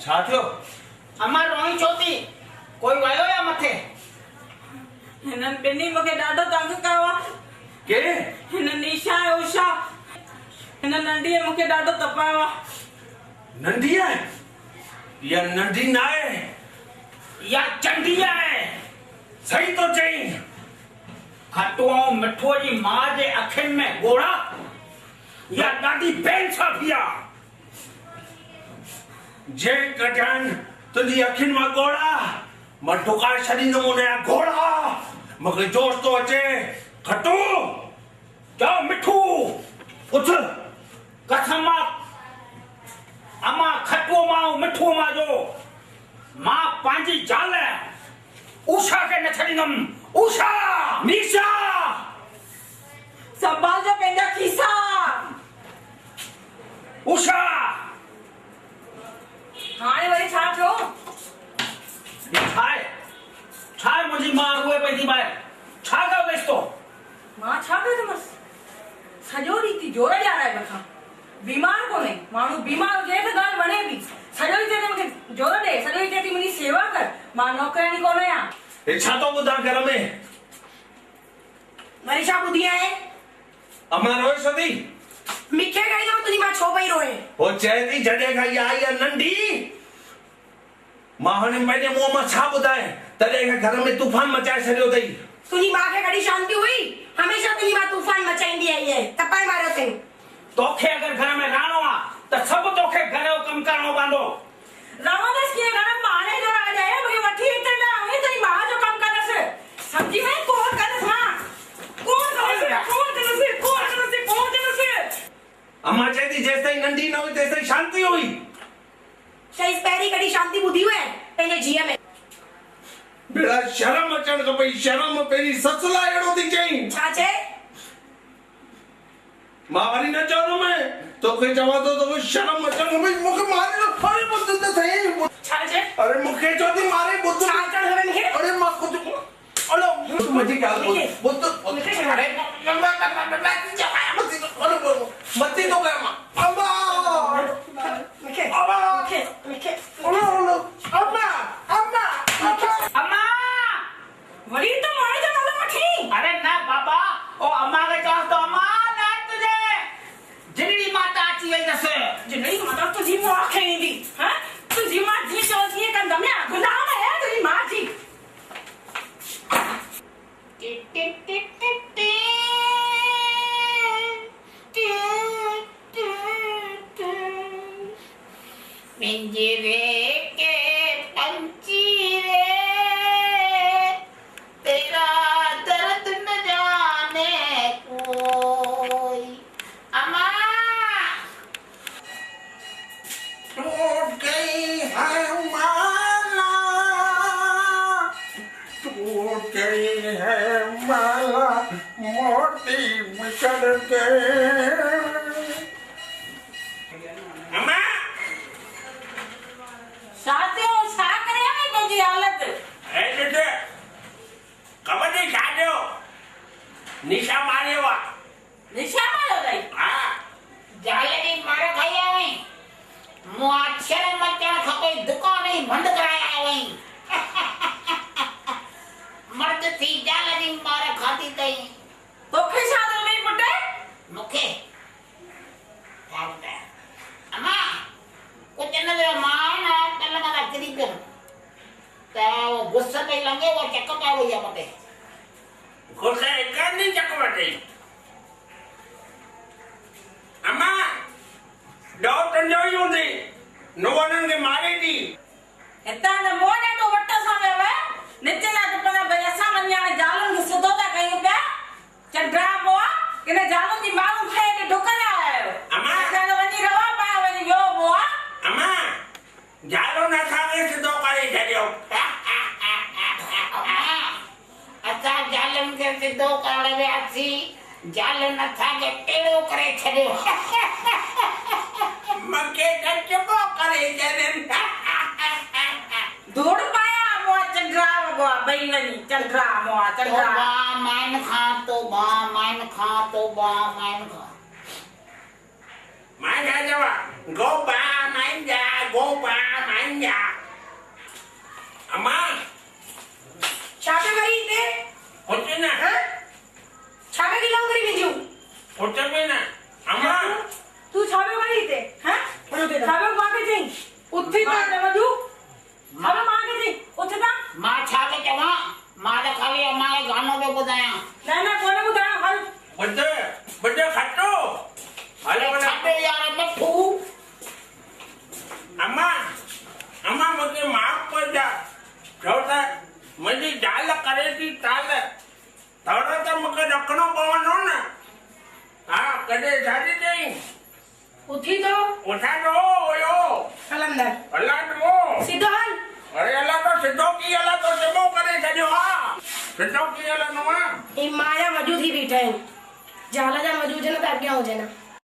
छा थियो? अमा रोई छोती कोई वयो या मथे हिनन बिनी मूंखे ॾाढो तंग कयो आहे। के? हिन निशा उषा हिन नंढीअ मूंखे ॾाढो तपायो आहे। नंढी है? या नंढी ना है? या चंडिया है? सही तो चई। खटो मिठो जी मां जे अखियुनि में गोड़ा या ॾाढी बेइंसाफिया। जे कटन तुझी अखियुनि मां गोड़ा मां टुकाए छॾींदुमि उनजा घोड़ा। मूंखे जोश तो अचे। खटो जाओ मिठू उथ। कसम अमा खटो मां मिठो मां जो मां पंहिंजी ज़ाल उषा खे न छॾींदुमि। उषा निशा संभाल जा पंहिंजा खीसा। उषा हाणे वरी छा थियो? छा मुंहिंजी मां रुए पई थी ॿाहिरि। छा कयो वेस तो? मां छा कयोमसि? सॼो ॾींहुं थी जोर ॾियाराए वठां। बीमार कोन्हे माण्हू बीमार हुजे त ॻाल्हि वणे बि। सॼो ॾींहुं चए मूंखे जोर ॾे, सॼो ॾींहुं चए थी मुंहिंजी सेवा कर। मां नौकरानी कोन आहियां। हे छा तो ॿुधां घर में? वरी छा ॿुधी आहे? अमा रोए छॾी? मूंखे कही न तुंहिंजी मां छो पई रोए? हो चए थी जॾहिं खां इहा आई आहे नंढी मां हाणे पंहिंजे मुंहं मां छा ॿुधाए तॾहिं खां घर में तूफान मचाए छॾियो अथई। तुंहिंजी मां खे कॾहिं शांती हुई? हमेशा तुंहिंजी मां तूफान मचाईंदी आई आहे। तपाए मारियो अथई। तोखे अगरि घर में रहणो आहे त सभु तोखे घर जो कमु करणो पवंदो। रवंदसि कीअं? घर में माणे जो राज आहे। मूंखे वठी अचण लाइ उहे तुंहिंजी मां जो कमु कंदसि। सम्झी वई? कोन कंदसि मां। अमा चए थी जेसिताईं नंढी न हुई तेसिताईं शांती हुई। शईस पहिरीं कॾहिं शांती ॿुधी हुई पंहिंजे जीअ में? बेड़ा शर्म अचण खपई। शर्म पहिरीं ससु लाइ अहिड़ो थी चई। छा चए? मां वरी न चवंदुमि तोखे चवां थो तोखे शर्म अचण खपई। मूंखे मारे न अरे ॿुध त सही। छा चए? अरे मूंखे चओ थी मारे ॿुध। छा करणु खपे मूंखे? अरे मां कुझु अड़ो मुंहिंजी ॻाल्हि ॿुध ॿुध। अरे मती तो कया मां। अम्मा मूंखे अम्मा मूंखे अम्मा अम्मा अम्मा वरी तो माणे जो नालो वठी। अरे न बाबा ओ अम्मा खे चवांसि तो अम्मा न तुझे जिनड़ी माता अची वई अथसि। जिनड़ी माता तुंहिंजी मां खे ईंदी। हां तुंहिंजी मां जीअं चओ तीअं कंदमि। गुलाम आहे तुंहिंजी मां जी। पिंजरे के पंछी रे तेरा दर्द न जाने कोई। अम्मा टूट गई है माला टूट गई है माला मोती बिछड़ गए। अम्मा छा थियो? छा करे आई तुंहिंजी हालत? ए बेटे खबर नहीं छा थियो? निशा मारियो आहे। निशा मारियो अथई? हा जाल जी मार खाई आई मूं अक्षर मचण खपे दुकान ई बंदि कराए आयो आहीं। मर्द थी जाल जी मार खाधी अथई। तोखे छा थियो मेरी पुट? मूंखे छा ॿुधायां? अम्मा कुझु न थियो। मां न कल्ह खां किरी पियुमि त गुस्से पई लंघे उहा चक पिया वई आहे मथे। गुस्से करनी चक वठी। अम्मा डॉक्टर जो ही हूंदी नुवणनि खे मारे थी। हितां त मोने तो वट सां वियो आहे। निचला टुपला भई असां वञी हाणे जालुनि खे सिधो था कयूं पिया। चंडरा पोआ किन जालुनि जी माण्हू खाए के ढुकंदा आहियो। अम्मा असां त वञी रवा पाया वञी वियो पोआ। अम्मा जालो न खावे सिधो करे छॾियो। असां जालनि खे सिधो करण वियासीं जालनि असांखे टेढ़ो करे छॾियो। मूंखे त चुपो करे छॾनि। धूड़ पाया मोआ चंडरा वॻा ॿई वञी चंडरा मोआ चंडरा। तोबा माइन खां तोबा माइन खां तोबा माइन खां। मां छा चवां गोबा माइन जा गोपा मांजा अम्मा छापे करी इथे होते ना छापे की लावून करी बिंजू होते मी ना अम्मा तू छापे करी इथे छापे मागे जाईन उठे ना मधू छापे मागे जाईन उठे ना मां छा थो चवां मां त ख़ाली अम्मा खे गानो पियो ॿुधायां ना कोन ॿुधायो हल बड्डे बड्डे खाटो हलो छा पियो यार मठू अम्मा अम्मा मूंखे माफ़ कजो छो त मुंहिंजी ज़ाल करे थी ताल थोरो त मूंखे रखिणो पवंदो न हा कॾहिं छाती चई उथी तो उठा दो हुयो हल अंदर हला दो सीधो हल अरे हला तो सिद्धो की हला तो सिद्धो करे छॾियो हा सिद्धो की हलंदो आहे ई माया मजू थी बीठा आहिनि ज़ाल जा मजू हुजनि त अॻियां हुजनि